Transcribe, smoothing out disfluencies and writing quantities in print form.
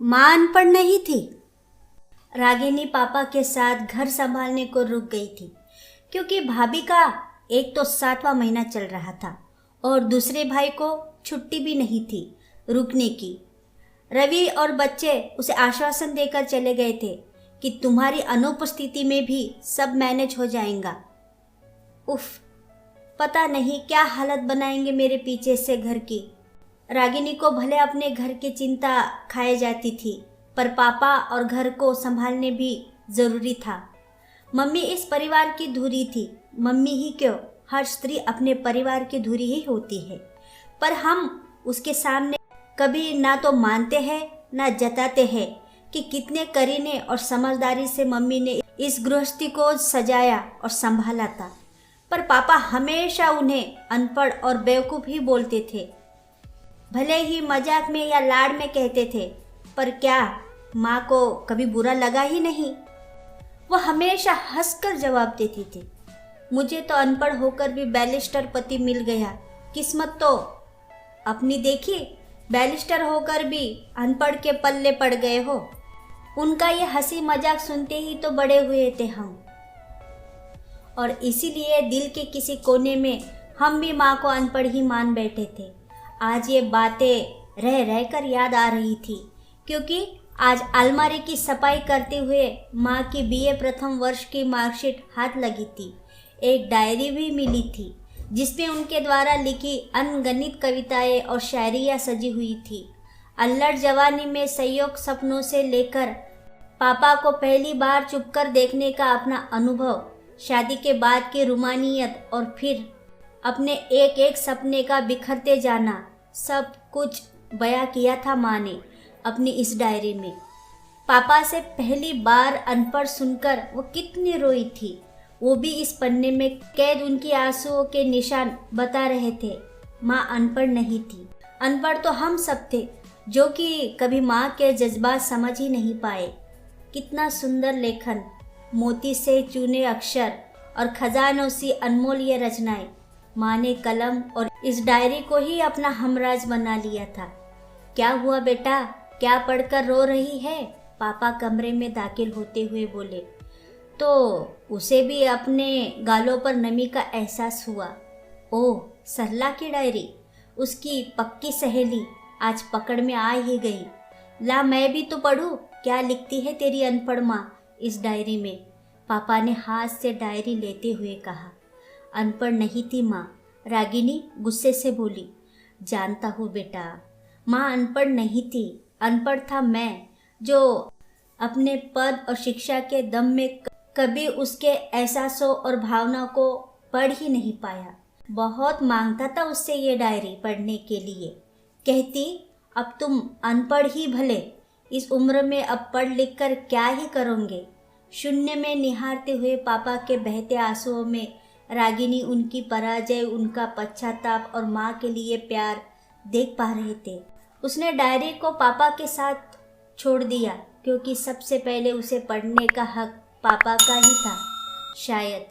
माँ अनपढ़ नहीं थी। रागिनी पापा के साथ घर संभालने को रुक गई थी, क्योंकि भाभी का एक तो 7वां महीना चल रहा था और दूसरे भाई को छुट्टी भी नहीं थी रुकने की। रवि और बच्चे उसे आश्वासन देकर चले गए थे कि तुम्हारी अनुपस्थिति में भी सब मैनेज हो जाएगा। उफ, पता नहीं क्या हालत बनाएंगे मेरे पीछे से घर की। रागिनी को भले अपने घर की चिंता खाए जाती थी, पर पापा और घर को संभालने भी जरूरी था। मम्मी इस परिवार की धुरी थी। मम्मी ही क्यों, हर स्त्री अपने परिवार की धुरी ही होती है, पर हम उसके सामने कभी ना तो मानते हैं ना जताते हैं कि कितने करीने और समझदारी से मम्मी ने इस गृहस्थी को सजाया और संभाला था। पर पापा हमेशा उन्हें अनपढ़ और बेवकूफ़ ही बोलते थे। भले ही मजाक में या लाड़ में कहते थे, पर क्या माँ को कभी बुरा लगा ही नहीं। वो हमेशा हंसकर जवाब देती थी, मुझे तो अनपढ़ होकर भी बैरिस्टर पति मिल गया, किस्मत तो अपनी देखी, बैरिस्टर होकर भी अनपढ़ के पल्ले पड़ गए हो। उनका ये हंसी मजाक सुनते ही तो बड़े हुए थे हम, और इसीलिए दिल के किसी कोने में हम भी माँ को अनपढ़ ही मान बैठे थे। आज ये बातें रह रह कर याद आ रही थी, क्योंकि आज अलमारी की सफाई करते हुए माँ की बीए प्रथम वर्ष की मार्कशीट हाथ लगी थी। एक डायरी भी मिली थी जिसमें उनके द्वारा लिखी अनगिनत कविताएं और शायरियाँ सजी हुई थी। अल्लड़ जवानी में संयोग सपनों से लेकर पापा को पहली बार चुपकर देखने का अपना अनुभव, शादी के बाद की रुमानियत और फिर अपने एक एक सपने का बिखरते जाना, सब कुछ बयां किया था माँ ने अपनी इस डायरी में। पापा से पहली बार अनपढ़ सुनकर वो कितनी रोई थी, वो भी इस पन्ने में कैद उनकी आंसुओं के निशान बता रहे थे। माँ अनपढ़ नहीं थी, अनपढ़ तो हम सब थे जो कि कभी माँ के जज्बात समझ ही नहीं पाए। कितना सुंदर लेखन, मोती से चुने अक्षर और खजानों सी अनमोल ये रचनाएं। माँ ने कलम और इस डायरी को ही अपना हमराज बना लिया था। क्या हुआ बेटा, क्या पढ़कर रो रही है? पापा कमरे में दाखिल होते हुए बोले तो उसे भी अपने गालों पर नमी का एहसास हुआ। ओह, सरला की डायरी, उसकी पक्की सहेली आज पकड़ में आ ही गई। ला मैं भी तो पढ़ूं, क्या लिखती है तेरी अनपढ़ माँ इस डायरी में? पापा ने हाथ से डायरी लेते हुए कहा। अनपढ़ नहीं थी माँ, रागिनी गुस्से से बोली। जानता हूँ बेटा, माँ अनपढ़ नहीं थी, अनपढ़ था मैं, जो अपने पद और शिक्षा के दम में कभी उसके एहसासों और भावना को पढ़ ही नहीं पाया। बहुत मांगता था उससे ये डायरी पढ़ने के लिए। कहती, अब तुम अनपढ़ ही भले, इस उम्र में अब पढ़ लिख कर क्या ही करोगे। शून्य में निहारते हुए पापा के बहते आंसुओं में रागिनी उनकी पराजय, उनका पश्चाताप और माँ के लिए प्यार देख पा रहे थे। उसने डायरी को पापा के साथ छोड़ दिया, क्योंकि सबसे पहले उसे पढ़ने का हक पापा का ही था। शायद